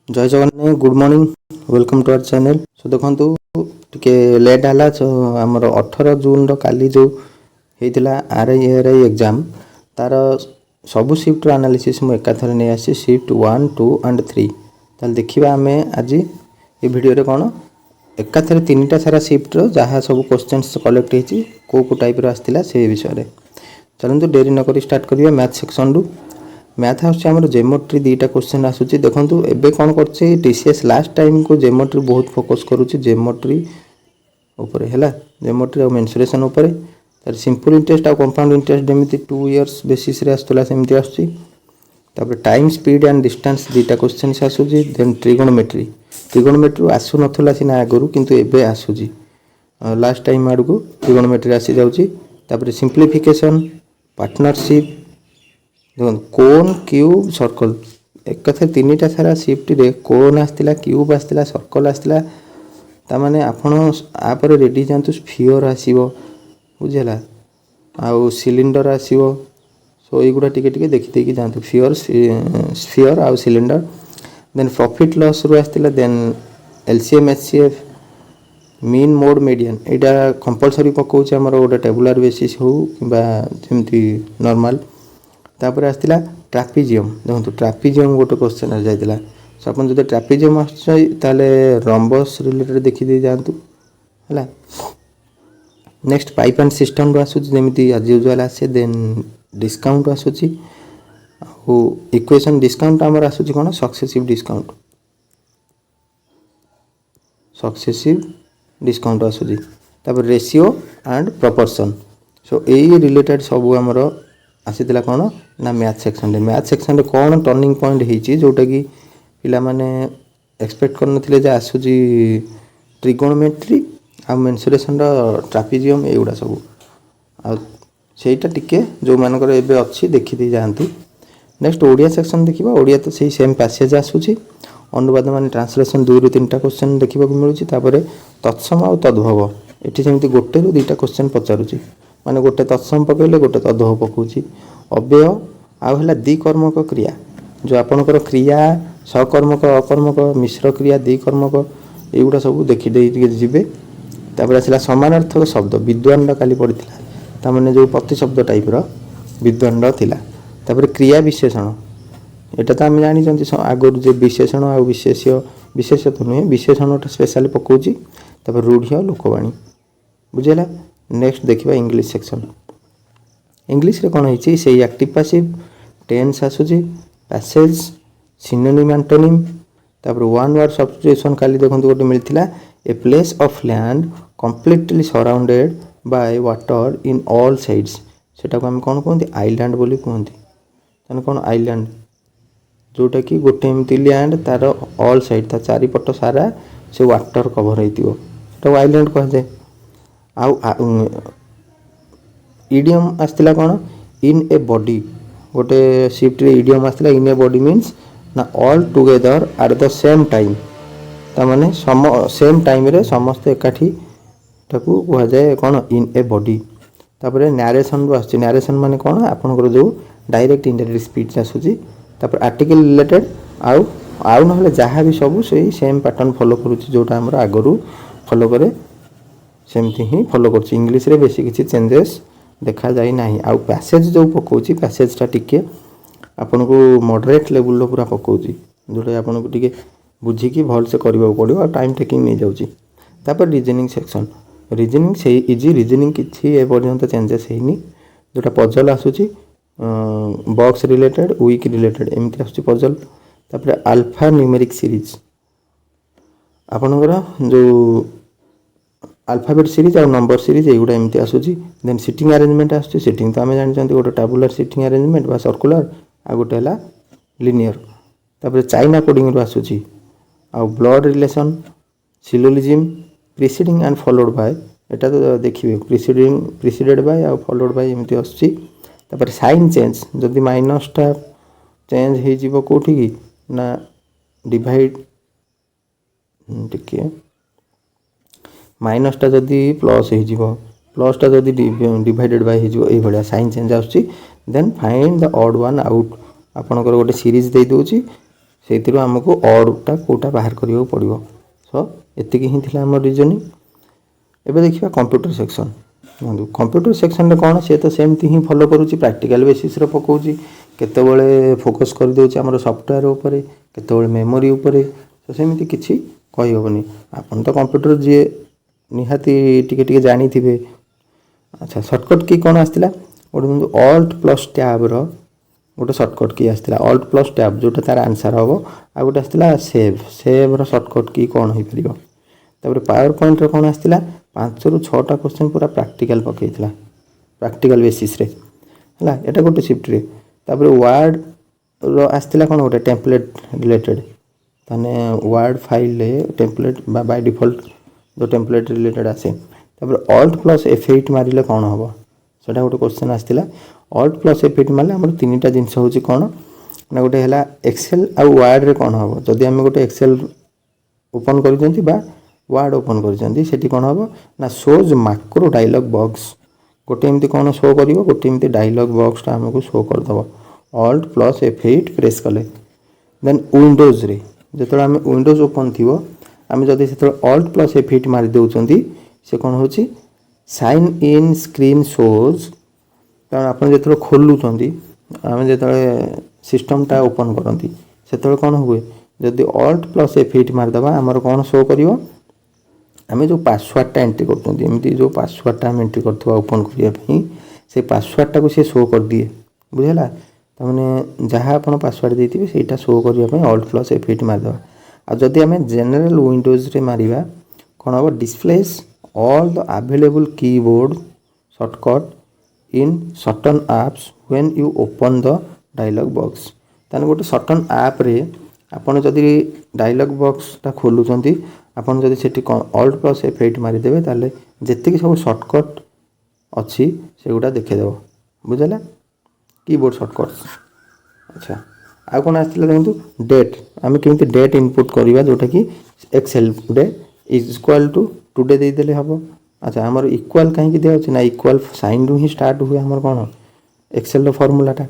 जय Jagannath good morning welcome to our channel. So देखंतु टिके लेट हला सो हमर 18 जून रो काली जो हेतिला आरआई एग्जाम तार सब शिफ्ट एनालिसिस मु एकाथरे नै आसी शिफ्ट 1 2 एंड 3 ताल देखिबा हमें आज ये वीडियो रे कोन एकाथरे तीनटा सारा शिफ्ट रो जहा सब क्वेश्चंस कलेक्ट हेची को टाइप रो आस्तिला से विषय रे चलंतु देरी न करी स्टार्ट करिया मैथ सेक्शन रु। मैथ हाउस आमर जेमोट्री दुईटा क्वेश्चन आसूची देखंतु एबे कोन करछि टीसीएस लास्ट टाइम को जेमोट्री बहुत फोकस करूची जेमोट्री ऊपर हैला जेमोट्री और मेंसुरेशन ऊपर तार सिंपल इंटरेस्ट और कंपाउंड इंटरेस्ट जेमिति 2 इयर्स बेसिस रे आस्तला सेमति आछी। तापर टाइम स्पीड एंड डिस्टेंस दुईटा क्वेश्चन आसूची देन ट्रिगोनोमेट्री आसु नथला सिना आगरु किंतु एबे आसूची लास्ट टाइम आडू को ट्रिगोनोमेट्री आसी जाउची। तापर सिंपलीफिकेशन पार्टनरशिप देखो कोन क्यूब सर्कल एक कथा तीनटा सारा शिफ्ट रे कोन आस्तिला क्यूब आस्तिला सर्कल आस्तिला ता माने आपण आ पर रेडी जानतु स्फियर आसीबो बुझेला आउ सिलिंडर आसीबो सो एगुडा टिके टिके देखि देखि जानतु स्फियर आउ सिलिंडर देन प्रॉफिट लॉस रु आस्तिला then LCM HCF mean mode median एटा कंपलसरी पकोछ हमर ओडा टेबुलर बेसिस हो किबा जेमति नॉर्मल। तापर आस्तिला ट्रापिजियम देखो ट्रापिजियम गोटे क्वेश्चन आ जाइतिला सो अपन जदि ट्रापिजियम आछै ताले रम्बस रिलेटेड देखि दे जानतु हला। नेक्स्ट पाइप एंड सिस्टम रो आसुची जेमिति एज यूजुअल आसे देन डिस्काउंट आसुची ओ इक्वेशन डिस्काउंट हमर आसुची कोन सक्सेसिव डिस्काउंट आसुची तापर ratio and proportion so AE related सब हमर आसीला कौन ना मैथ सेक्शन रे कौन टर्निंग पॉइंट होती जोटा कि पिला माने एक्सपेक्ट करनथिले जे आसुजी ट्रिगोनोमेट्री आ मेंसुरेशन रो ट्रापिजियम एगुडा सब आ सेटा टिके जो मानकर एबे अछि देखि दे जानतु। नेक्स्ट ओडिया सेक्शन देखिबा ओडिया तो सही सेम पैसेज आसुची अनुवाद माने ट्रांसलेशन 2 रु 3टा क्वेश्चन देखिबा को मिलुची तापरे तत्सम आ तद्भव एठी सेमति गोटे रु 2टा क्वेश्चन पचारुची माने गोटे तत्सम पकैले गोटे तद्भव पकोची अव्यय आ हला द्विकर्मक क्रिया जो आपनकर क्रिया सकर्मक अकर्मक मिश्र क्रिया द्विकर्मक एगुडा सब देखि दे जिबे। तापर आसला समानार्थक शब्द विद्वान काली पड़िथिला ता माने जो प्रति शब्द टाइप रो विद्वान थिला। तापर क्रिया विशेषण एटा त हम जानि जंती आगर जे विशेषण आ विशेष्य तो नुहे विशेषणटा स्पेशली पकोची तापर रूढ़ लोकवाणी बुझेला। नेक्स्ट देखिबा इंग्लिश सेक्शन इंग्लिश रे कोन हिची से एक्टिव पैसिव टेंस आसुची पैसेज सिनोनिम एंटोनिम तापर वन वर्ड सब्स्टिट्यूशन काली देखंतु गोटे मिलथिला a place of land completely surrounded by water in all sides सेटा को हम कोन कहंती आइलैंड बोली कहंती तने कोन आइलैंड जोटा कि गोटे एमती लैंड तार ऑल साइड ता चारि पट सारा से वाटर कवर हेतिबो सेटा आइलैंड कह जाय। आउ इडियम आस्तिला कोन इन ए बॉडी गोटे शिफ्ट रे इडियम आस्तिला इन ए बॉडी मींस ना all together at the same time ता माने सेम टाइम रे समस्त एकाठी ताकू कह जाय कोन इन ए बॉडी। तापर नरेशन रो आछि नरेशन माने कोन आपनकर जो डायरेक्ट इनडायरेक्ट स्पीच आसुची तापर आर्टिकल रिलेटेड आउ नहले जहा भी सब सेही सेम पैटर्न फॉलो करूची जोटा हमर आगरु फॉलो करे सेमती ही फॉलो करछि इंग्लिश रे बेसी किछि चेंजेस देखा जाई नाही। आउ पैसेज जो पकोची पैसेजटा टिके आपन को मॉडरेट लेवल रो पूरा पकोची जोटा आपन को टिके बुझी कि भल से करबा पड़ियो आ टाइम टेकिंग नै जाउची। तापर रीजनिंग सेक्शन रीजनिंग से इजी रीजनिंग किछि ए पर्यंत चेंजेस हेनी जोटा पजल आसुची बॉक्स रिलेटेड वीक रिलेटेड एमती आसुची पजल। तापर अल्फा न्यूमेरिक सीरीज आपनकर जो अल्फाबेट सीरीज और नंबर सीरीज एगुडा एमती आसुची देन सिटिंग अरेंजमेंट आसुची सिटिंग तो आमे जानि चंती गोटे टेबुलर सिटिंग अरेंजमेंट बा सर्कुलर आ गोटे हला लिनियर। तापर चाइना कोडिंग रो आसुची आ blood relation syllogism preceding and followed by एटा तो देखिबे प्रीसीडेड बाय आ फॉलोड बाय एमती आसुची। तापर साइन चेंज जदि माइनस टा चेंज हे जिवो कोठी की ना डिवाइड टिके माइनस टा जदि प्लस हे जिवो प्लस टा जदि डिवाइडेड बाय हे जिवो ए भलिया साइन चेंज आउची then find the odd one out आपनकर गोटे सीरीज दे दोची ସେଇଥିରୁ ଆମକୁ ଅଡ଼୍ଟା କେଉଁଟା ବାହାର କରିବାକୁ ପଡ଼ିବ। ସୋ ଏତିକି ହିଁ ଥିଲା ଆମର ରିଜନିଂ। ଏବେ ଦେଖିବା କମ୍ପ୍ୟୁଟର ସେକ୍ସନ୍। ଦେଖନ୍ତୁ କମ୍ପ୍ୟୁଟର ସେକ୍ସନ୍ରେ କ'ଣ, ସିଏ ତ ସେମିତି ହିଁ ଫଲୋ କରୁଛି, ପ୍ରାକ୍ଟିକାଲ୍ ବେସିସ୍ରେ ପକାଉଛି। କେତେବେଳେ ଫୋକସ୍ କରିଦେଉଛି ଆମର ସଫ୍ଟୱେର୍ ଉପରେ, କେତେବେଳେ ମେମୋରି ଉପରେ। ତ ସେମିତି କିଛି କହିହେବନି। ଆପଣ ତ କମ୍ପ୍ୟୁଟର ଯିଏ ନିହାତି ଟିକେ ଟିକେ ଜାଣିଥିବେ। ଆଚ୍ଛା, ସର୍ଟକଟ୍ କି କ'ଣ ଆସିଥିଲା? ଗୋଟେ କିନ୍ତୁ ଅଲ୍ଟ ପ୍ଲସ୍ ଟ୍ୟାବ୍ର ଗୋଟେ ସର୍ଟକଟ୍ କି ଆସିଥିଲା, ଅଲ୍ଟ ପ୍ଲସ୍ ଟ୍ୟାବ୍, ଯେଉଁଟା ତା'ର ଆନ୍ସର୍ ହେବ। ଆଉ ଗୋଟେ ଆସିଥିଲା ସେଭ୍ର ସର୍ଟକଟ୍ କି କ'ଣ ହେଇପାରିବ। ତାପରେ ପାୱାର ପଏଣ୍ଟର କ'ଣ ଆସିଥିଲା, 5ରୁ 6ଟା କ୍ୱେଶ୍ଚନ୍ ପୁରା ପ୍ରାକ୍ଟିକାଲ୍ ପକାଇଥିଲା, ପ୍ରାକ୍ଟିକାଲ୍ ବେସିସ୍ରେ ହେଲା। ଏଇଟା ଗୋଟେ ସିଫ୍ଟରେ। ତାପରେ ୱାର୍ଡ଼ର ଆସିଥିଲା କ'ଣ, ଗୋଟେ ଟେମ୍ପଲେଟ୍ ରିଲେଟେଡ଼୍। ତାମାନେ ୱାର୍ଡ଼ ଫାଇଲ୍ରେ ଟେମ୍ପଲେଟ୍ ବା ବାଇ ଡିଫଲ୍ଟ ଯେଉଁ ଟେମ୍ପଲେଟ୍ ରିଲେଟେଡ଼୍ ଆସେ। ତାପରେ ଅଲ୍ଟ ପ୍ଲସ୍ F8 ମାରିଲେ କ'ଣ ହେବ, ସେଇଟା ଗୋଟେ କ୍ୱେଶ୍ଚନ୍ ଆସିଥିଲା। ଅଲ୍ଟ ପ୍ଲସ୍ F8 ମାରିଲେ ଆମର 3ଟା ଜିନିଷ ହେଉଛି କ'ଣ ନା, ଗୋଟେ ହେଲା ଏକ୍ସେଲ୍ ଆଉ ୱାର୍ଡ଼ରେ କ'ଣ ହେବ। ଯଦି ଆମେ ଗୋଟେ ଏକ୍ସେଲ୍ ଓପନ୍ କରିଛନ୍ତି ବା ୱାର୍ଡ଼ ଓପନ୍ କରିଛନ୍ତି, ସେଠି କ'ଣ ହେବ ନା, ସୋଜ୍ ମାକ୍ରୋ ଡାଇଲଗ୍ ବକ୍ସ, ଗୋଟେ ଏମିତି କ'ଣ ଶୋ କରିବ, ଗୋଟେ ଏମିତି ଡାଇଲଗ୍ ବକ୍ସଟା ଆମକୁ ଶୋ କରିଦେବ ଅଲ୍ଟ ପ୍ଲସ୍ F8 ପ୍ରେସ୍ କଲେ। ଦେନ୍ ୱିଣ୍ଡୋଜ୍ରେ ଯେତେବେଳେ ଆମେ ୱିଣ୍ଡୋଜ୍ ଓପନ୍ ଥିବ, ଆମେ ଯଦି ସେତେବେଳେ ଅଲ୍ଟ ପ୍ଲସ୍ F8 ମାରି ଦେଉଛନ୍ତି, ସେ କ'ଣ ହେଉଛି, ସାଇନ୍ ଇନ୍ ସ୍କ୍ରିନ୍ ସୋଜ୍। କାରଣ ଆପଣ ଯେତେବେଳେ ଖୋଲୁଛନ୍ତି, ଆମେ ଯେତେବେଳେ ସିଷ୍ଟମ୍ଟା ଓପନ୍ କରନ୍ତି, ସେତେବେଳେ କ'ଣ ହୁଏ, ଯଦି ଅଲ୍ଟ ପ୍ଲସ୍ F8 ମାରିଦେବା, ଆମର କ'ଣ ଶୋ କରିବ, ଆମେ ଯେଉଁ ପାସୱାର୍ଡ଼ଟା ଏଣ୍ଟ୍ରି କରୁଛନ୍ତି, ଏମିତି ଯେଉଁ ପାସୱାର୍ଡ଼ଟା ଆମେ ଏଣ୍ଟ୍ରି କରିଥିବା ଓପନ୍ କରିବା ପାଇଁ, ସେଇ ପାସୱାର୍ଡ଼ଟାକୁ ସେ ଶୋ କରିଦିଏ। ବୁଝିଲା? ତାମାନେ ଯାହା ଆପଣ ପାସୱାର୍ଡ଼ ଦେଇଥିବେ ସେଇଟା ଶୋ କରିବା ପାଇଁ ଅଲ୍ଟ ପ୍ଲସ୍ F8 ମାରିଦେବା। ଆଉ ଯଦି ଆମେ ଜେନେରାଲ୍ ୱିଣ୍ଡୋଜ୍ରେ ମାରିବା, କ'ଣ ହେବ, displays all the available keyboard shortcut in certain apps when you open the dialog box. ତାହେଲେ ଗୋଟେ ସର୍ଟନ୍ ଆପ୍ରେ ଆପଣ ଯଦି ଡାଇଲଗ୍ ବକ୍ସଟା ଖୋଲୁଛନ୍ତି, ଆପଣ ଯଦି ସେଠି ଅଲ୍ଟ ପ୍ଲସ୍ F8 ମାରିଦେବେ, ତାହେଲେ ଯେତିକି ସବୁ ସର୍ଟକଟ୍ ଅଛି ସେଗୁଡ଼ା ଦେଖେଇଦେବ। ବୁଝିଲା? କିବୋର୍ଡ଼ ସର୍ଟକଟ୍ସ। ଆଚ୍ଛା, ଆଉ କ'ଣ ଆସିଥିଲା ଦେଖନ୍ତୁ, ଡେଟ୍। ଆମେ କେମିତି ଡେଟ୍ ଇନପୁଟ୍ କରିବା, ଯେଉଁଟାକି Excel day is equal to today ଦେଇଦେଲେ ହେବ। ଆଚ୍ଛା, ଆମର ଇକ୍ୱାଲ୍ କାହିଁକି ଦିଆହେଉଛି ନା, ଇକ୍ୱାଲ୍ ସାଇନ୍ରୁ ହିଁ ଷ୍ଟାର୍ଟ ହୁଏ ଆମର କ'ଣ, ଏକ୍ସେଲ୍ର ଫର୍ମୁଲାଟା।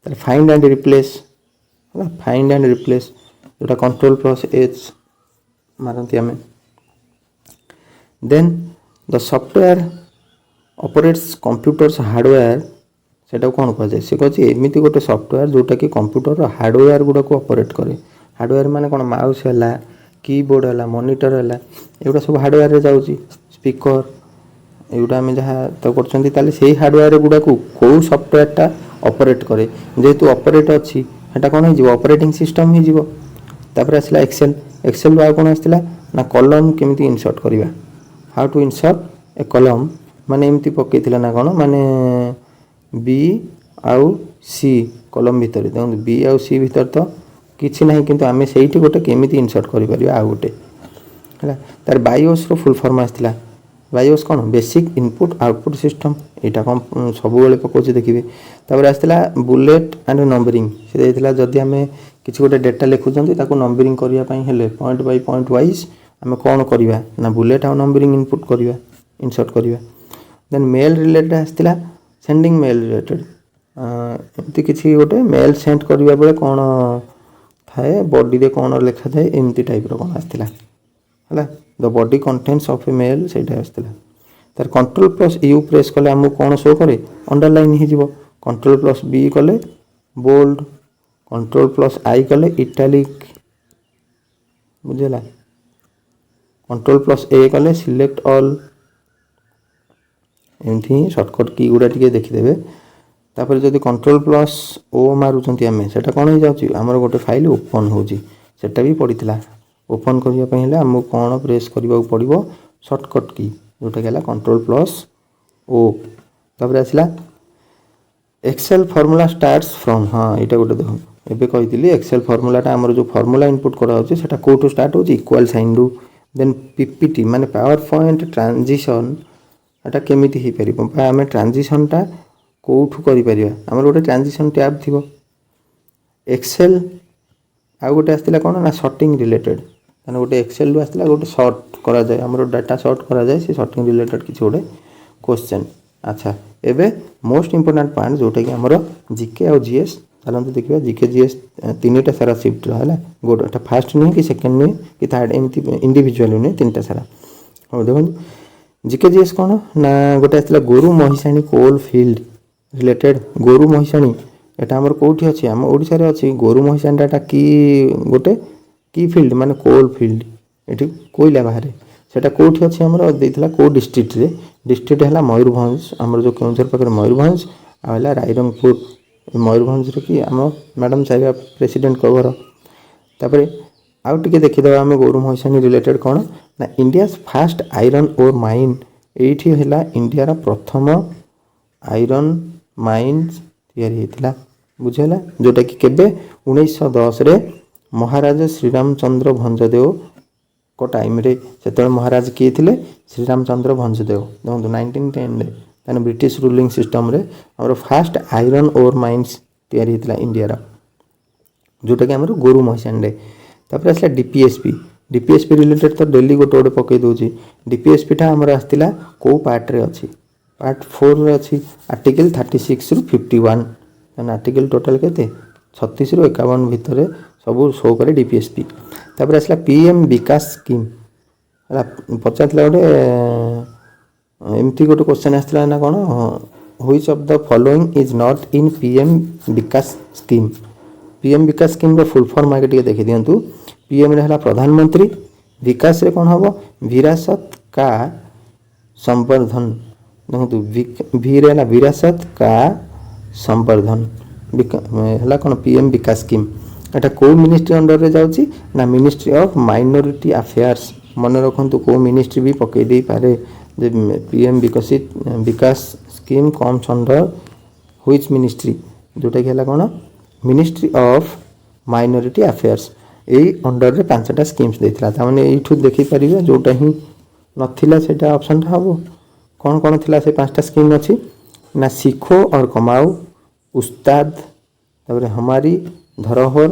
ତାହେଲେ ଫାଇଣ୍ଡ ଆଣ୍ଡ ରିପ୍ଲେସ୍ ହେଲା, ଫାଇଣ୍ଡ ଆଣ୍ଡ ରିପ୍ଲେସ୍, ଯେଉଁଟା କଣ୍ଟ୍ରୋଲ୍ ପ୍ଲସ୍ H ମାରନ୍ତି ଆମେ। ଦେନ୍ ଦ ସଫ୍ଟୱେୟାର ଅପରେଟ୍ସ କମ୍ପ୍ୟୁଟର୍ସ ହାର୍ଡ଼ୱେୟାର, ସେଇଟାକୁ କ'ଣ କୁହାଯାଏ, ସେ କହୁଛି ଏମିତି ଗୋଟେ ସଫ୍ଟୱେୟାର ଯେଉଁଟାକି କମ୍ପ୍ୟୁଟରର ହାର୍ଡ଼ୱେୟାର ଗୁଡ଼ାକୁ ଅପରେଟ୍ କରେ। ହାର୍ଡ଼ୱେୟାର ମାନେ କ'ଣ, ମାଉସ୍ ହେଲା, କିବୋର୍ଡ଼ ହେଲା, ମନିଟର ହେଲା, ଏଗୁଡ଼ା ସବୁ ହାର୍ଡ଼ୱେୟାରରେ ଯାଉଛି। ସ୍ପିକର, ଏଗୁଡ଼ା ଆମେ ଯାହା ତ କରୁଛନ୍ତି, ତାହେଲେ ସେଇ ହାର୍ଡ଼ୱେୟାର ଗୁଡ଼ାକୁ କେଉଁ ସଫ୍ଟୱେୟାରଟା ଅପରେଟ୍ କରେ। ଯେହେତୁ ଅପରେଟ୍ ଅଛି, ସେଇଟା କ'ଣ ହେଇଯିବ, ଅପରେଟିଂ ସିଷ୍ଟମ୍ ହେଇଯିବ। ତାପରେ ଆସିଲା ଏକ୍ସେଲ୍। ଏକ୍ସେଲ୍ରୁ ଆଉ କ'ଣ ଆସିଥିଲା ନା, କଲମ୍ କେମିତି ଇନସର୍ଟ କରିବା, ହାଉ ଟୁ ଇନସର୍ଟ ଏ କଲମ୍। ମାନେ ଏମିତି ପକାଇଥିଲା ନା କ'ଣ, ମାନେ ବି ଆଉ ସି କଲମ୍ ଭିତରେ, ଦେଖନ୍ତୁ ବି ଆଉ ସି ଭିତରେ ତ କିଛି ନାହିଁ, କିନ୍ତୁ ଆମେ ସେଇଠି ଗୋଟେ କେମିତି ଇନସର୍ଟ କରିପାରିବା ଆଉ ଗୋଟେ ହେଲା। ତାର ବାଇଓସ୍ର ଫୁଲ୍ ଫର୍ମ ଆସିଥିଲା। ବାଇଓସ୍ କ'ଣ, ବେସିକ୍ ଇନପୁଟ୍ ଆଉଟପୁଟ୍ ସିଷ୍ଟମ୍। ଏଇଟା କ'ଣ ସବୁବେଳେ ପକାଉଛି ଦେଖିବେ। ତାପରେ ଆସିଥିଲା ବୁଲେଟ୍ ଆଣ୍ଡ ନମ୍ବରିଂ। ସେ ଦେଇଥିଲା ଯଦି ଆମେ କିଛି ଗୋଟେ ଡେଟା ଲେଖୁଛନ୍ତି, ତାକୁ ନମ୍ବରିଂ କରିବା ପାଇଁ ହେଲେ ପଏଣ୍ଟ ବାଇ ପଏଣ୍ଟ ୱାଇଜ୍ ଆମେ କ'ଣ କରିବା ନା, ବୁଲେଟ୍ ଆଉ ନମ୍ବରିଂ ଇନପୁଟ୍ କରିବା, ଇନସର୍ଟ କରିବା। ଦେନ୍ ମେଲ୍ ରିଲେଟେଡ୍ ଆସିଥିଲା, ସେଣ୍ଡିଂ ମେଲ୍ ରିଲେଟେଡ୍। ଏମିତି କିଛି ଗୋଟେ ମେଲ୍ ସେଣ୍ଡ କରିବା ବେଳେ କ'ଣ ଥାଏ, ବଡ଼ିରେ କ'ଣ ଲେଖାଥାଏ, ଏମିତି ଟାଇପ୍ର କ'ଣ ଆସିଥିଲା ହେଲା। ଦ ବଡି କଣ୍ଟେନ୍ସ ଅଫ୍ ଏ ମେଲ୍, ସେଇଟା ଆସିଥିଲା। ତାର କଣ୍ଟ୍ରୋଲ୍ ପ୍ଲସ୍ ୟୁ ପ୍ରେସ୍ କଲେ ଆମକୁ କ'ଣ ଶୋ କରେ, ଅଣ୍ଡରଲାଇନ୍ ହେଇଯିବ। କଣ୍ଟ୍ରୋଲ୍ ପ୍ଲସ୍ ବି କଲେ ବୋଲ୍ଡ, କଣ୍ଟ୍ରୋଲ୍ ପ୍ଲସ୍ ଆଇ କଲେ ଇଟାଲିକ୍। ବୁଝିଲା? କଣ୍ଟ୍ରୋଲ୍ ପ୍ଲସ୍ ଏ କଲେ ସିଲେକ୍ଟ ଅଲ୍। ଏମିତି ହିଁ ସର୍ଟକଟ୍ କି ଗୁଡ଼ା ଟିକେ ଦେଖିଦେବେ। ତାପରେ ଯଦି କଣ୍ଟ୍ରୋଲ୍ ପ୍ଲସ୍ ଓ ମାରୁଛନ୍ତି ଆମେ, ସେଇଟା କ'ଣ ହେଇଯାଉଛି, ଆମର ଗୋଟେ ଫାଇଲ୍ ଓପନ୍ ହେଉଛି। ସେଇଟା ବି ପଡ଼ିଥିଲା। ଓପନ୍ କରିବା ପାଇଁ ହେଲେ ଆମକୁ କ'ଣ ପ୍ରେସ୍ କରିବାକୁ ପଡ଼ିବ, ସର୍ଟକଟ୍ କି, ଯେଉଁଟାକି ହେଲା କଣ୍ଟ୍ରୋଲ୍ ପ୍ଲସ୍ ଓ। ତାପରେ ଆସିଲା ଏକ୍ସେଲ୍ ଫର୍ମୁଲା ଷ୍ଟାର୍ଟସ୍ ଫ୍ରମ୍। ହଁ, ଏଇଟା ଗୋଟେ ଦେଖନ୍ତୁ, ଏବେ କହିଥିଲି ଏକ୍ସେଲ୍ ଫର୍ମୁଲାଟା ଆମର ଯେଉଁ ଫର୍ମୁଲା ଇନପୁଟ୍ କରାହେଉଛି, ସେଇଟା କେଉଁଠୁ ଷ୍ଟାର୍ଟ ହେଉଛି, ଇକ୍ୱାଲ୍ ସାଇନ୍ରୁ। ଦେନ୍ ପିପିଟି ମାନେ ପାୱାର ପଏଣ୍ଟ ଟ୍ରାନଜିସନ୍, ଏଟା କେମିତି ହେଇପାରିବ, ବା ଆମେ ଟ୍ରାନଜିସନ୍ଟା କେଉଁଠୁ କରିପାରିବା। ଆମର ଗୋଟେ ଟ୍ରାନଜିସନ୍ ଟ୍ୟାବ୍ ଥିବ। ଏକ୍ସେଲ୍ ଆଉ ଗୋଟେ ଆସିଥିଲା କ'ଣ ନା, ସର୍ଟିଂ ରିଲେଟେଡ୍। ମାନେ ଗୋଟେ ଏକ୍ସେଲ୍ରୁ ଆସିଥିଲା, ଗୋଟେ ସର୍ଟ କରାଯାଏ, ଆମର ଡାଟା ସର୍ଟ କରାଯାଏ, ସେ ସର୍ଟିଂ ରିଲେଟେଡ୍ କିଛି ଗୋଟେ କ୍ୱେଶ୍ଚନ୍। ଆଚ୍ଛା, ଏବେ ମୋଷ୍ଟ ଇମ୍ପୋର୍ଟାଣ୍ଟ ପଏଣ୍ଟ, ଯେଉଁଟାକି ଆମର ଜିକେ ଆଉ ଜିଏସ୍ चलते देखा GKGS 3टा सारा सिफ्ट है गोटा फास्ट नुहे कि सेकेंड नुहे कि थर्ड एमती इंडिविजुअल नुहे 3टा सारा। हाँ देखो GKGS कौन ना गोटे आसला गोरु महिषाणी कोल फील्ड रिलेटेड गोरु महिषाणी एटा हमर कोठी अछि हम ओडिसा रे अछि गोरु महिषाणी डाटा की गोटे की फील्ड माने कोल फील्ड एठी कोइला बाहर सेटा कोठी अछि हमर देथिला को डिस्ट्रिक्ट रे डिस्ट्रिक्ट हला मयूरभंज हमर जो केउझर पाकर मयूरभंज आला रायरंगपुर मयूरभंज रे कि हम मैडम साहिबा प्रेसिडेंट को घर तापरे आउ टिके देखिदबा हम गोरु महिषाणी रिलेटेड कोन ना India first iron ore mine एठी हला इंडिया रा प्रथम आयरन माइन्स तैयारी हेतिला बुझेला जोटा कि केबे 1910 रे महाराज श्रीरामचंद्र भंजदेव को टाइम रे सेतले महाराज किए थिले श्रीरामचंद्र भंजदेव देखो 1910 रे ताने ब्रिटिश रूलिंग सिस्टम रे हमर फास्ट आयरन ओर माइन्स तैयारी हेतिला इंडिया रा जोटा कि हमर गोरु महिषाणी रे तापर असला डीपीएसपी रिलेटेड तो डेली गोटे गोटे पकई दोची डीपीएसपी टा हमर आस्तिला को पार्ट रे अछि पार्ट 4 रे अछि आर्टिकल 36 रु 51 एन आर्टिकल टोटल केते 36 रु 51 भितरे सब शो करे डीपीएसपी तापर असला पीएम विकास स्कीम हला पचातला गोटे एमती गोटे क्वेश्चन आस्तिला ना कोन which of the following is not in PM Vikas scheme PM Vikas scheme रो फुल फॉर्म आगे टिके देखि दियंतु पीएम रे हला प्रधानमंत्री विकास रे कोन हबो विरासत का संवर्धन देखो वी रे हला विरासत का संवर्धन हला कोन पीएम विकास स्कीम एटा को मिनिस्ट्री अंडर रे जाउची ना मिनिस्ट्री ऑफ माइनॉरिटी अफेयर्स मन रखंतु को मिनिस्ट्री भी पकई दे पारे जे पीएम विकसित Vikas scheme comes under which ministry जोटा कि हला कोन मिनिस्ट्री ऑफ माइनॉरिटी अफेयर्स एई अंडर रे पांचटा स्कीम्स देथिला ता माने एठु देखि परिबे जोटा ही नथिला सेटा ऑप्शन ता हबो कौन कौन थिला से पांचटा स्कीम अछि ना सीखो और कमाओ उस्ताद तापरे हमारी धरोहर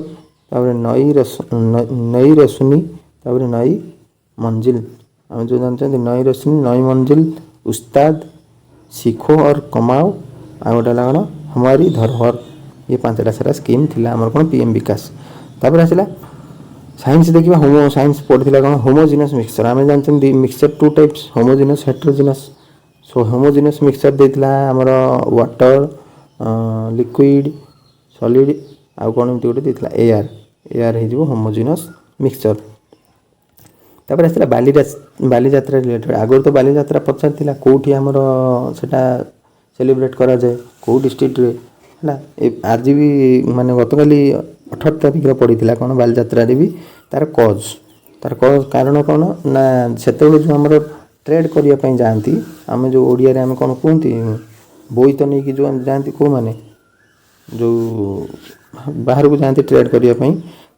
तापरे नई रोशनी तापरे नई मंजिल हम जो जानते नई रोशनी नई मंजिल उस्ताद सीखो और कमाओ आ गोटा लागना हमारी धरोहर ये पांचटा सारा स्कीम थिला हमर कोन पीएम विकास तापरे आसिला साइंस देखिबा होमो साइंस पढ़थिला कोन होमोजेनियस मिक्सचर हम जानते mixture two types homogeneous heterogeneous so homogeneous mixture देथिला हमर वाटर लिक्विड सॉलिड आ कोन एमती गोटे देथिला एयर हे जिवो होमोजेनियस मिक्सचर तापर आसला बाली यात्रा रिलेटेड आगर तो बाली यात्रा पचारथिला कोठी हमर सेटा सेलिब्रेट करा जाय को डिस्ट्रिक्ट रे हला आज भी माने गतकाली 18 तारिख रे पड़ीथिला कोन बाली यात्रा रे भी तार कॉज कारण कोन ना सेते जो हमर ट्रेड करिया पई जानती आमे जो ओडिया रे आमे कोन कोंती बोई तो नहीं कि जो जानती को माने जो बाहर को जानती ट्रेड करिया पई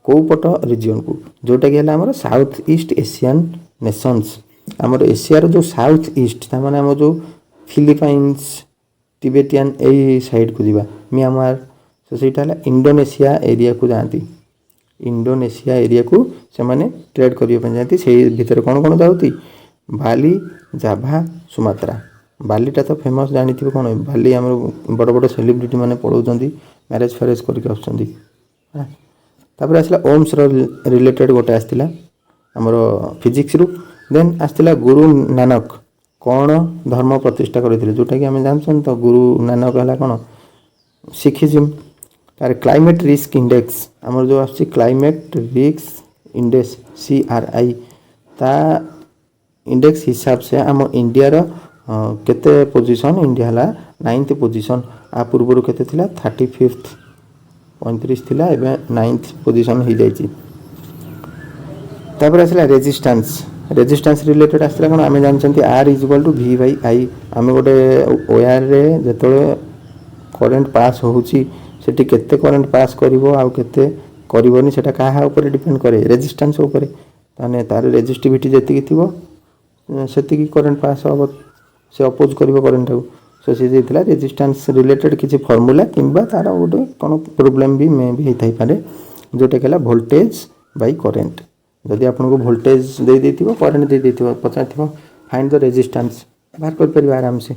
को पट रीजन को जोटा कि हमर साउथ ईस्ट एशियन नेशंस हमर एशिया रो जो साउथ ईस्ट ता माने हम जो फिलीपाइंस टिबेटियन ए साइड को दिबा म्यांमार तो सेटा हला इंडोनेशिया एरिया को जानती इंडोनेशिया एरिया को से माने ट्रेड करिया पई जानती से भीतर कोन कोन जाउती बाली जाभा सुमात्रा बालीटा तो फेमस जानिथिबे कोन बाली हमर बड़ बड़ सेलिब्रिटी माने पळौचंदी मैरिज फैरेज करके आछंदी तापर आसला ओम्स रिलेटेड गोटे आस्तिला हमर फिजिक्स रु देन आस्तिला गुरु नानक कोन धर्म प्रतिष्ठा करथिले जोटा कि हम जानछन तो गुरु नानक हला कोन सिखिज्म तार क्लाइमेट रिस्क इंडेक्स हमर जो आछि क्लाइमेट रिस्क इंडेक्स CRI ता इंडेक्स हिसाब से आम इंडिया रो केते पोजीशन इंडिया हला 9th पोजीशन आ पूर्व केते थिला 35th 35 थिला एबे 9th पोजीशन ही जाईची तापर आसला रेजिस्टेंस रिलेटेड आसला कोन आमे जानचंती R = V/I आमे गोटे वायर रे जेतले करंट पास होउची सेठी केते करंट पास करिवो आ केते करिवोनी सेटा काहा ऊपर डिपेंड करे रेजिस्टेंस ऊपर ताने तार रेजिस्टिविटी जेतिकी थिवो सेतिकी करंट पास हो से अपोज करिवो करंट को सो से जेतला रेजिस्टेंस रिलेटेड किछि फार्मूला किंबा तार गोटे कोन प्रॉब्लम भी मे भी हेथाई पारे जोटे केला वोल्टेज बाय करंट जदि आपन को वोल्टेज दे देथिवो करंट दे देथिवो पचाथिवो फाइंड द रेजिस्टेंस बाहर कर परिवार आराम से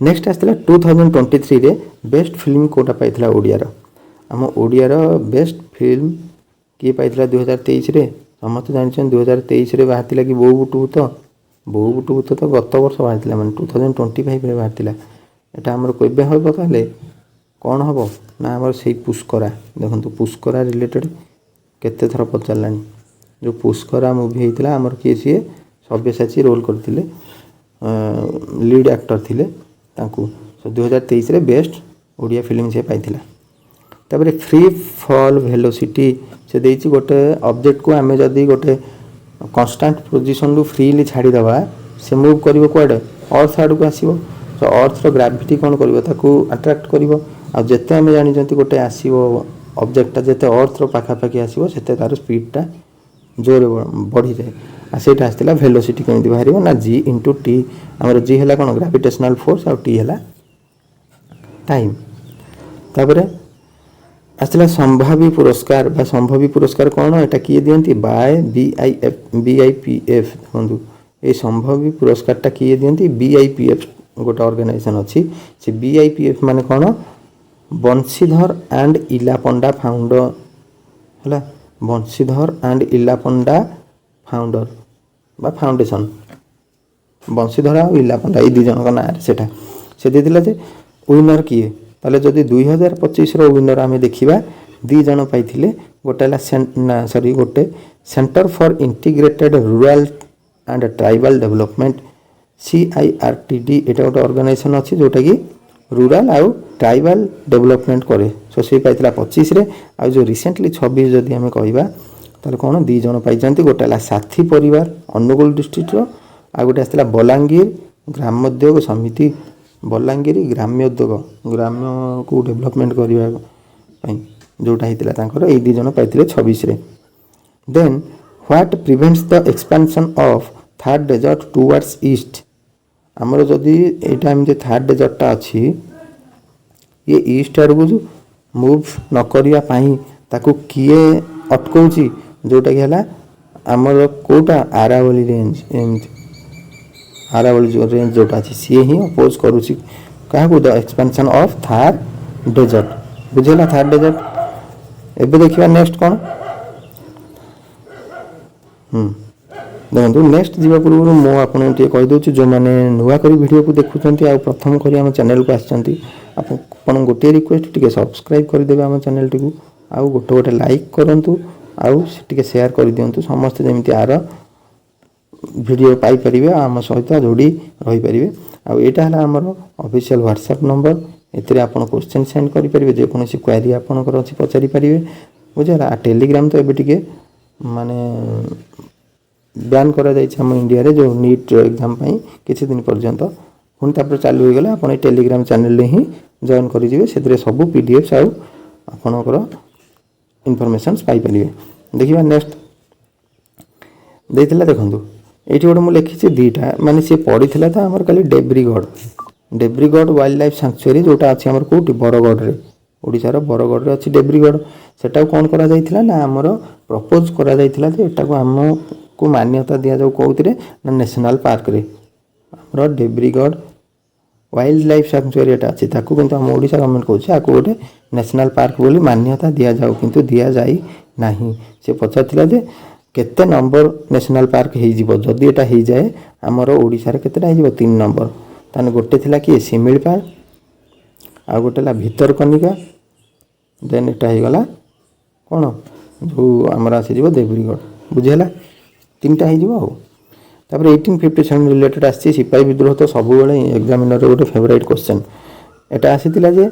नेक्स्ट आसला 2023 रे बेस्ट फिल्म कोटा पाइथिला ओडियार आम ओडियार बेस्ट फिल्म किए पाइथिला 2023 रे समस्त जानछन 2023 रे बाहरथिला कि बोउ बुटु भूत तो गत वर्ष बाहरथिला माने 2025 रे बाहरथिला एटा हमर केबे होबो ताले कौन हम ना आमर से पुष्करा देखो पुष्करा रिलेटेड केते थर पचारानी जो पुष्करा मूवी होता आमर किए सी सब्यसाची रोल करते लीड एक्टर थिले तांकू 2023 रे बेस्ट ओडिया फिल्म से पाइथिला तापर फ्री फॉल वेलोसिटी से देछि गोटे ऑब्जेक्ट को आमे जदी गोटे कांस्टेंट पोजीशन रु फ्रीली छाड़ी दबा से मूव करिवो कोडे अर्थ आड़ को आसीबो तो अर्थ रो ग्रेविटी कोन करिवो ताकू अट्रैक्ट करिवो आ जेते आमे जानि जंती गोटे आसीबो ऑब्जेक्ट जेते अर्थ रो पाखा पाखी आसीबो सेते तार स्पीड जोर बढ़ी जाए आ सेटा आस्तिला वेलोसिटी केमि बाहरिबो ना g * t हमर g हला कोन ग्रेविटेशनल फोर्स और t हला टाइम तापरे आस्तिला संभावी पुरस्कार कोन एटा किए दियंती बाय BIPF हंदु ए संभावी पुरस्कार टा किए दियंती BIPF गोटे ऑर्गेनाइजेशन अछि से BIPF माने कोन बंशीधर एंड इला पंडा फाउंडर हला बंशीधर एंड इला पंडा फाउंडर बा फाउंडेशन बंशीधर और इला पंडा ए दि जन का नाम सेटा से देदिला जे विनर किए ताले जदि 2025 रो विनर आमे देखिबा दि जन पाइथिले गोटे centre for integrated rural and tribal development CIRTD एटा गोटे ऑर्गेनाइजेशन अछि जोटा कि रूरल आउ ट्राइबल डेवलपमेंट करे सो से पाइथिला 25 रे आ जो रिसेंटली 26 जदि हमें कहबा ताले कोन दि जन पाइचंती गोटेला साथी परिवार अनुगुल डिस्ट्रिक्ट रो आ गोटे आस्तिला बलांगीर ग्रामोद्योग समिति बलांगीर ग्राम्योद्योग ग्राम्य को डेवलपमेंट करिवा पई जोटा हितला तांकर ए दि जन पाइथिले 26 रे then what prevents the expansion of third desert towards east हमर जदि ए टाइम जे थर्ड डेजर्ट टा अछि ये ईस्ट आड़ को मूव न करिया पाई ताकू किए अटकौची जोटा कि हला हमर कोटा आरावली रेंज आरावली जो रेंज जोटा अछि सी ही अपोज करूची काहा को the expansion of third desert बुझेला थर्ड डेजर्ट एबे देखिबा नेक्स्ट कोन देखो नेक्स्ट जीवा पूर्व मो आपन टे कहि दोछु जो माने नुवा करी वीडियो को देखुचंती आ प्रथम करी हम चैनल को आछंती आपन गोटे रिक्वेस्ट टिके सब्सक्राइब कर देबे हम चैनल टिकू आ गोटे लाइक करंतु आ टिके शेयर कर दियंतु समस्त जेमिति आर वीडियो पाई परिबे हम सहित जोड़ी रही परिबे आ एटा हला हमर ऑफिशियल व्हाट्सएप नंबर एतरे आपन क्वेश्चन सेंड करि परिबे जे कोनोसी क्वेरी आपन कर अछि पचारि परिबे बुझला टेलीग्राम तो एबे टिके माने बैन करा जाय हम इंडिया रे जो नीट एग्जाम पई किछि दिन पर्यंत पुन तापर चालू हो गेला आपन टेलीग्राम चैनल रे ही जॉइन करि जिवे सेतरे सब पीडीएफ आ आपनकर इन्फॉर्मेशंस पाई परिबे देखिबा नेक्स्ट देथिला देखंतु एठी गोटे मु लिखिछि दीटा माने से पढिथिला त हमर खाली डेब्रीगढ़ वाइल्ड लाइफ सैंक्चुअरी जोटा अछि हमर कोठी बरगढ़ रे ओडिसा रो बरगढ़ रे अछि डेब्रीगढ़ सेटा कोन करा जायथिला ना हमर प्रपोज करा जायथिला जे एटा को हम को मान्यता दिया जाऊ कोउतरे ना नेशनल पार्क रे हमर डेब्रीगढ़ वाइल्ड लाइफ सैंक्चुअरी एटा अछि ताकू किंतु हम ओडिसा गवर्नमेंट कहछि आको गोटे नेशनल पार्क बोली मान्यता दिया जाऊ किंतु दिया जाई नाही से पछाथिला जे केते नंबर नेशनल पार्क हे जिवो जदी एटा हे जाए हमर ओडिसा रे केतेटा हे जिवो 3 नंबर ताने गोटे थिला कि सिमिलपाल आ गोटेला भितरकनिका देन एटा हे गला कोन जो हमरा से जिवो देवरीगढ़ बुझेला तीनटा हे जिवो तापर 1857 रिलेटेड आसी सिपाही विद्रोह तो सब बेले एग्जामिनर रे गोटे फेवरेट क्वेश्चन एटा आसीतिला जे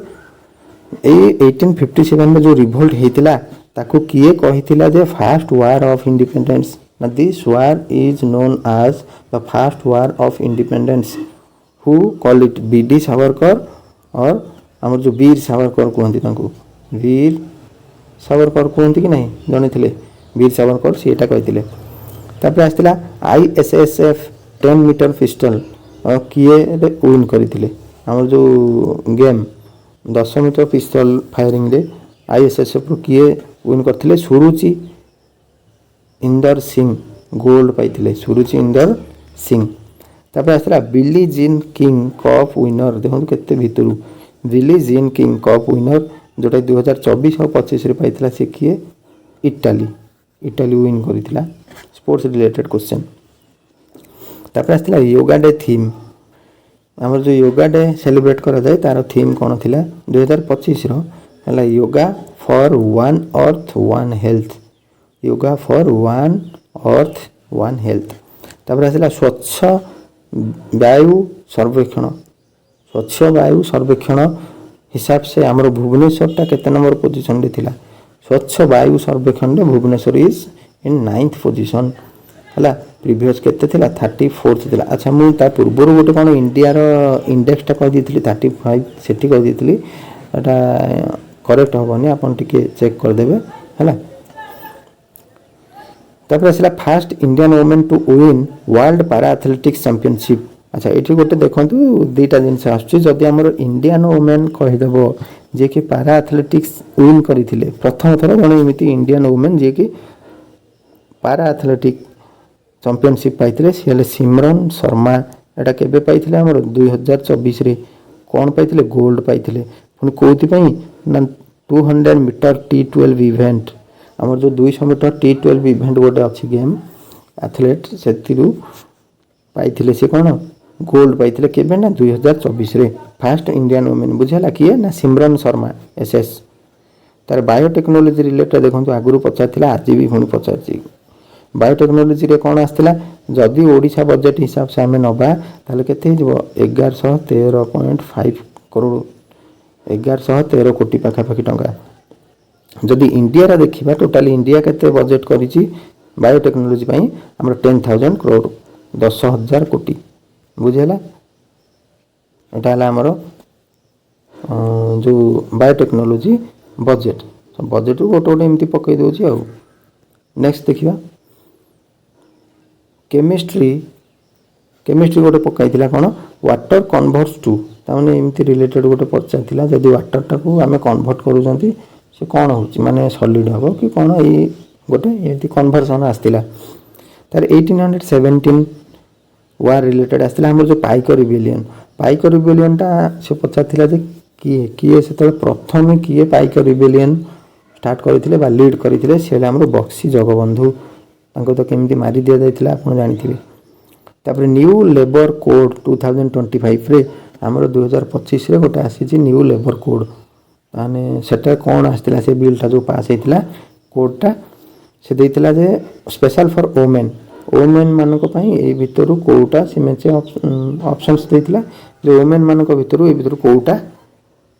ए 1857 में जो रिवोल्ट हेतिला ताकू किए कहितिला जे फर्स्ट वार ऑफ इंडिपेंडेंस ना this war is known as the first war of independence who call it V D Savarkar और हमर जो वीर सावरकर कहंती ताकू वीर सावरकर कहंती कि नहीं जने थिले वीर सावरकर सेटा कहितिले तापर आस्तिला ISSF 10 मीटर पिस्टल और किए विन करथिले हमर जो गेम 10 मीटर पिस्टल फायरिंग रे ISSF रो किए विन करथिले सुरुचि इंदर सिंह गोल्ड पाइथिले सुरुचि इंदर सिंह तापर आसला Billie Jean King cup winner देखो केते भितर Billie Jean King cup winner जोटा 2024 और 25 रे पाइथिला से किए इटाली इटाली विन करिथिला स्पोर्ट्स रिलेटेड क्वेश्चन। तापर आसला योगा डे थीम आमर जो योगा डे सेलिब्रेट करा जाए तार थीम कौन थिला 2025 रो हला yoga for one earth one health yoga for one earth one health. तापर आसला स्वच्छ वायु सर्वेक्षण हिसाब से आमर भुवनेश्वर टा केते नंबर पोजीशन रे थिला स्वच्छ वायु सर्वेक्षण रे Bhubaneswar is in 9th position हला प्रीवियस केते थिला 34th थिला। अच्छा मु ता पूर्व गोटे कोन इंडिया रो इंडेक्स टा कह दिथिली 35 सेठी कह दिथिली एटा करेक्ट होबनी आपन टिके चेक कर देबे हला। तापर आसला first Indian women to win world para athletics championship. अच्छा ये गोटे देखु दुईटा जिनस आसदी आम इंडियन वुमेन कहीदेव जी कि पैरा एथलेटिक्स विन करते प्रथम थर जन एमती इंडियन वुमेन जी कि पैरा एथलेटिक चैंपियनशिप पाई सी सिमरन शर्मा एटा केबे पाइथिले हमर 2024 रे कौन पाइथिले गोल्ड पाइथिले पुनी कोथिपई ना 200 मीटर T12 इवेंट हमर जो 200 मीटर T12 इवेंट गोटे अच्छी गेम एथलेट सेतिरु पाइथिले से कौन गोल्ड पाइथिले केबे ना 2024 रे फास्ट इंडियन वुमेन बुझला किए ना सिमरन शर्मा एसएस तार बायोटेक्नोलॉजी रिलेटेड देखो आगुरी पचार आज भी पुणी पचार बायोटेक्नोलॉजी रे कौन आसला जदि ओडिशा बजेट हिसाब से आम नबा ताले केते हिजबो 1113.5 करोड़ 1113 कोटी पाखापाखि टंका। जदि इंडिया रा देखिबा टोटल इंडिया केते बजेट करिछि बायोटेक्नोलॉजी पई हमर 10,000 करोड़ 10,000 कोटी बुझेला एटा हला हमर जो बायोटेक्नोलॉजी बजेट बजेट गोटे गोटे एमती पकई दोछि आ। नेक्स्ट देखिबा केमिस्ट्री गोटे पकाइथिला कोन वाटर कन्वर्ट्स टू ताने एमती रिलेटेड गोटे पचाइथिला जदि वाटर टाको आमे कन्वर्ट करूजंती से कौन होची माने सॉलिड हो कि कौन ये गोटे एमती कन्वर्सन आस्तिला तार 1817 वार रिलेटेड आस्तिला हमर जो पाइक रिबेलियन टा से पचाइथिला जे किए से प्रथम किए पाइक रिबेलियन स्टार्ट करथिले बा लीड करथिले से हमर बक्सी जगबंधु तांको तो केमती मारी दिया जाइथिला आपण जानिथिबे। तापर न्यू लेबर कोड 2025 रे हमर 2025 रे गोटे आसी न्यू लेबर कोड माने सेटा कौन आस्तिला से बिल टा जो पास हेतिला कोडटा से देइतिला जे स्पेशल फॉर वुमेन मानको पई ए भितरु कोउटा से मेचे ऑप्शंस देइतिला जे वुमेन मानको भितरु ए भितरु कोउटा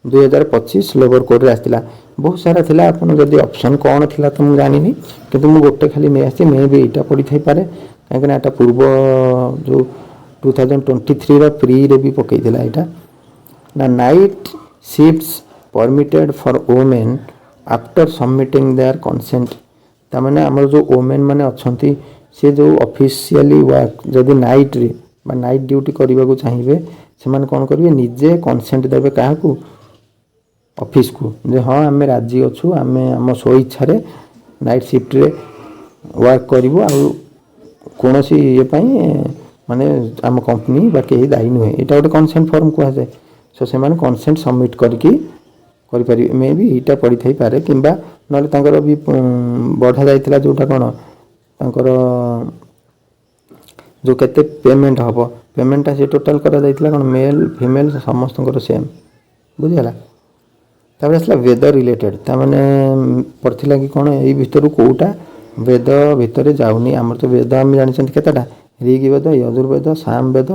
2025 लेबर कोड रे आस्तिला बहुत सारा थिला अपन जदी ऑप्शन कौन थिला त मु जानिनी किंतु मु गोटे खाली नै आसी मे भी एटा पड़ी थाई पारे काहे ना एटा पूर्व जो 2023 रा प्री रे भी पकई थिला एटा ना night shifts permitted for women after submitting their consent तामाने हमर जो वुमेन माने अछंती से जो ऑफिशियली वर्क जदी नाइट रे बा नाइट ड्यूटी करबा को चाहिबे से माने कोन करबे निजे कंसेंट देबे काहाकू ऑफिस को जे हाँ आम राजी अच्छु आम आम स्व इच्छा नाइट शिफ्ट रे वर्क करूँ आ कौन ये माने आम कंपनी बा कहीं दायी नुहे यहाँ गोटे कंसेंट फॉर्म कह जाए सो से कंसेंट सबमिट करि मे भी यहाँ पड़ी थी पारे कि ना भी बढ़ा जाइला जोटा कौन तांकर जो केते पेमेंट हम पेमेंटा से टोटाल करा जाइला कौन मेल फीमेल समस्त सेम बुझीगला। तापर आसला वेद रिलेटेड तामाने पड़थिला कि कौन एई भितर कोउटा वेद भितर जाउनी हमर तो वेद हम जानिछन केतेटा ऋग्वेद यजुर्वेद सामवेद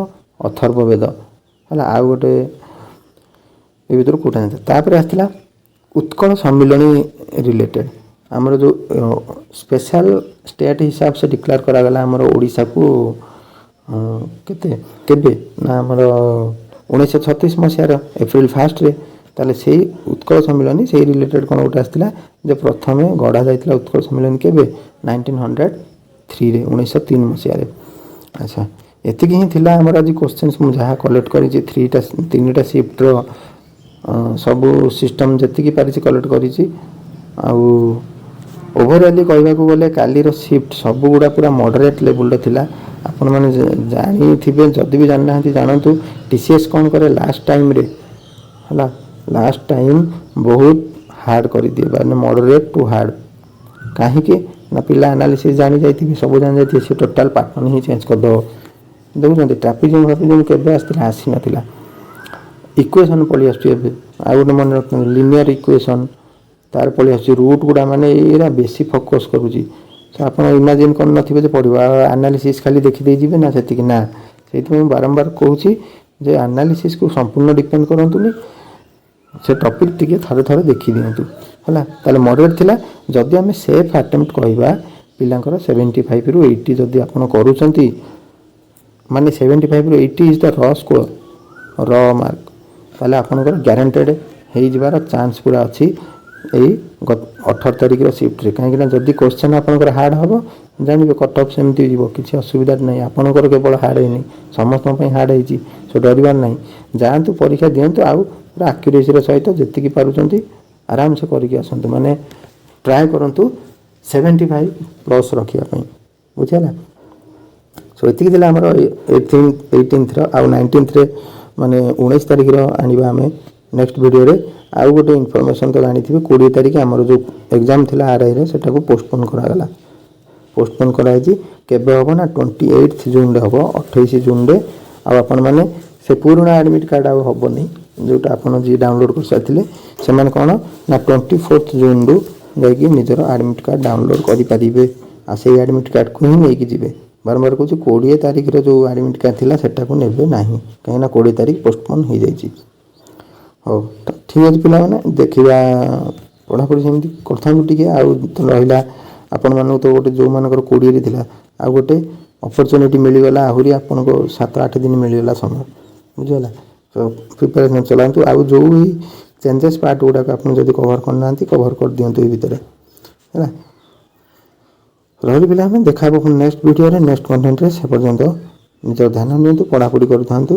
अथर्ववेद हला आ गोटे ए भितर कोउटा नहीं। तापर आसला उत्कल सम्मिलनी रिलेटेड हमर जो स्पेशल स्टेट हिसाब से डिक्लेयर करा गला हमर ओडिसा को केते केबे ना हमर 1936 मसियार एप्रिल 1 रे ताले से उत्कल सम्मिलनी से रिलेटेड कौन गोटे आसला जे प्रथमे गढ़ा जाइतिला उत्कल सम्मिलनी केबे 1903 रे 1903 मसिया रे। अच्छा एतिक ही थिला हमर आज क्वेश्चंस मु जहा कलेक्ट करी जे 3टा शिफ्ट रो सब सिस्टम जति पारिछि कलेक्ट करिछि आ ओवरऑली कहबा को गले काली रो शिफ्ट सब गुडा पूरा मॉडरेट लेवल रो थिला ଆପଣମାନେ ଜାଣିଥିବେ, ଯଦି ବି ଜାଣିନାହାନ୍ତି ଜାଣନ୍ତୁ। TCS କ'ଣ କରେ ଲାଷ୍ଟ ଟାଇମ୍ରେ ହେଲା, ଲାଷ୍ଟ ଟାଇମ୍ ବହୁତ ହାର୍ଡ଼ କରିଦିଏ, ମାନେ ମଡରେଟ୍ ଟୁ ହାର୍ଡ଼। କାହିଁକି ନା ପିଲା ଆନାଲିସିସ୍ ଜାଣି ଯାଇଥିବେ, ସବୁ ଜାଣି ଯାଇଥିବେ, ସେ ଟୋଟାଲ୍ ପାଟର୍ନ ହିଁ ଚେଞ୍ଜ କରିଦେବ। ଦେଖୁଛନ୍ତି ଟ୍ରାପିଜିୟମ୍ କେବେ ଆସିଥିଲା? ଆସିନଥିଲା। ଇକ୍ୱେସନ୍ ପଳେଇ ଆସୁଛି ଏବେ। ଆଉ ଗୋଟେ ମନେ ରଖନ୍ତୁ, ଲିନିୟର ଇକ୍ୱେସନ୍ ତାର ପଳେଇ ଆସୁଛି। ରୁଟ୍ ଗୁଡ଼ା ମାନେ ଏଇରା ବେଶୀ ଫୋକସ୍ କରୁଛି। ଆପଣ ଇମାଜିନ୍ କରିନଥିବେ ଯେ ପଢ଼ିବ, ଆଉ ଆନାଲିସିସ୍ ଖାଲି ଦେଖିଦେଇ ଯିବେ ନା, ସେତିକି ନା। ସେଇଥିପାଇଁ ମୁଁ ବାରମ୍ବାର କହୁଛି ଯେ ଆନାଲିସିସ୍କୁ ସମ୍ପୂର୍ଣ୍ଣ ଡିପେଣ୍ଡ କରନ୍ତୁନି, ସେ ଟପିକ୍ ଟିକେ ଥରେ ଥରେ ଦେଖିଦିଅନ୍ତୁ ହେଲା। ତାହେଲେ ମଡରେଟ୍ ଥିଲା। ଯଦି ଆମେ ସେଫ୍ ଆଟେମ୍ପ୍ଟ କହିବା ପିଲାଙ୍କର 75ରୁ 80 ଯଦି ଆପଣ କରୁଛନ୍ତି, ମାନେ 75ରୁ 80 ଇଜ୍ ଦ ର ସ୍କୋର, ର ମାର୍କ, ତାହେଲେ ଆପଣଙ୍କର ଗ୍ୟାରେଣ୍ଟେଡ଼ ହେଇଯିବାର ଚାନ୍ସ ପୁରା ଅଛି ଏଇ 18 ତାରିଖର ସିଫ୍ଟରେ। କାହିଁକିନା ଯଦି କୋଶ୍ଚେନ୍ ଆପଣଙ୍କର ହାର୍ଡ଼ ହେବ, ଜାଣିବେ କଟ୍ ଅଫ୍ ସେମିତି ଯିବ, କିଛି ଅସୁବିଧା ନାହିଁ। ଆପଣଙ୍କର କେବଳ ହାର୍ଡ଼ ହେଇନି, ସମସ୍ତଙ୍କ ପାଇଁ ହାର୍ଡ଼ ହେଇଛି, ସୋ ଡରିବାର ନାହିଁ। ଯାଆନ୍ତୁ, ପରୀକ୍ଷା ଦିଅନ୍ତୁ, ଆଉ ପୁରା ଆକ୍ୟୁରେସିର ସହିତ ଯେତିକି ପାରୁଛନ୍ତି ଆରାମସେ କରିକି ଆସନ୍ତୁ। ମାନେ ଟ୍ରାଏ କରନ୍ତୁ 75+ ରଖିବା ପାଇଁ, ବୁଝିହେଲା। ସୋ ଏତିକି ଥିଲା ଆମର 18th ଆଉ 19th ମାନେ 19 ତାରିଖର ଆଣିବା ଆମେ ନେକ୍ସଟ ଭିଡ଼ିଓରେ। ଆଉ ଗୋଟେ ଇନଫର୍ମେସନ୍ ତ ଜାଣିଥିବେ, 20 ତାରିଖ ଆମର ଯେଉଁ ଏକ୍ଜାମ୍ ଥିଲା RIରେ ସେଟାକୁ ପୋଷ୍ଟପୋନ୍ କରାଗଲା। ପୋଷ୍ଟପୋନ୍ କରାହେଇଛି। କେବେ ହେବ ନା 28 ଜୁନ୍ରେ ହେବ, 28 ଜୁନ୍ରେ। ଆଉ ଆପଣମାନେ ସେ ପୁରୁଣା ଆଡ଼ମିଟ୍ କାର୍ଡ଼ ଆଉ ହେବନି, ଯେଉଁଟା ଆପଣ ଯିଏ ଡାଉନଲୋଡ଼୍ କରିସାରିଥିଲେ ସେମାନେ କ'ଣ ନା 24 ଜୁନ୍ରୁ ଯାଇକି ନିଜର ଆଡ଼ମିଟ୍ କାର୍ଡ଼ ଡାଉନଲୋଡ଼୍ କରିପାରିବେ। ଆଉ ସେଇ ଆଡ଼ମିଟ୍ କାର୍ଡ଼କୁ ହିଁ ନେଇକି ଯିବେ। ବାରମ୍ବାର କହୁଛି 20 ତାରିଖର ଯେଉଁ ଆଡ଼ମିଟ୍ କାର୍ଡ଼ ଥିଲା ସେଟାକୁ ନେବେ ନାହିଁ, କାହିଁକିନା 20 ତାରିଖ ପୋଷ୍ଟପୋନ୍ ହେଇଯାଇଛି। ହଉ ଠିକ୍ ଅଛି ପିଲାମାନେ, ଦେଖିବା ପଢ଼ାପଢ଼ି ସେମିତି କରିଥାନ୍ତୁ ଟିକେ। ଆଉ ରହିଲା ଆପଣମାନଙ୍କୁ ତ ଗୋଟେ ଯେଉଁମାନଙ୍କର 20ରେ ଥିଲା, ଆଉ ଗୋଟେ ଅପରଚ୍ୟୁନିଟି ମିଳିଗଲା, ଆହୁରି ଆପଣଙ୍କୁ 7-8 ଦିନ ମିଳିଗଲା ସମୟ, ବୁଝିଗଲା। ତ ପ୍ରିପାରେସନ୍ ଚଲାନ୍ତୁ। ଆଉ ଯେଉଁ ଚେଞ୍ଜେସ୍ ପାର୍ଟ ଗୁଡ଼ାକ ଆପଣ ଯଦି କଭର୍ କରିନାହାନ୍ତି, କଭର୍ କରିଦିଅନ୍ତୁ ଏଇ ଭିତରେ ହେଲା। ରହିଲି ପିଲାମାନେ, ଦେଖା ହେବ ପୁଣି ନେକ୍ସଟ ଭିଡ଼ିଓରେ, ନେକ୍ସଟ କଣ୍ଟେଣ୍ଟରେ। ସେ ପର୍ଯ୍ୟନ୍ତ ନିଜର ଧ୍ୟାନ ନିଅନ୍ତୁ, ପଢ଼ାପଢ଼ି କରୁଥାନ୍ତୁ।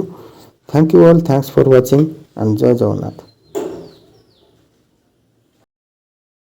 Thank you all, thanks for watching and ଜୟ ଜଗନ୍ନାଥ।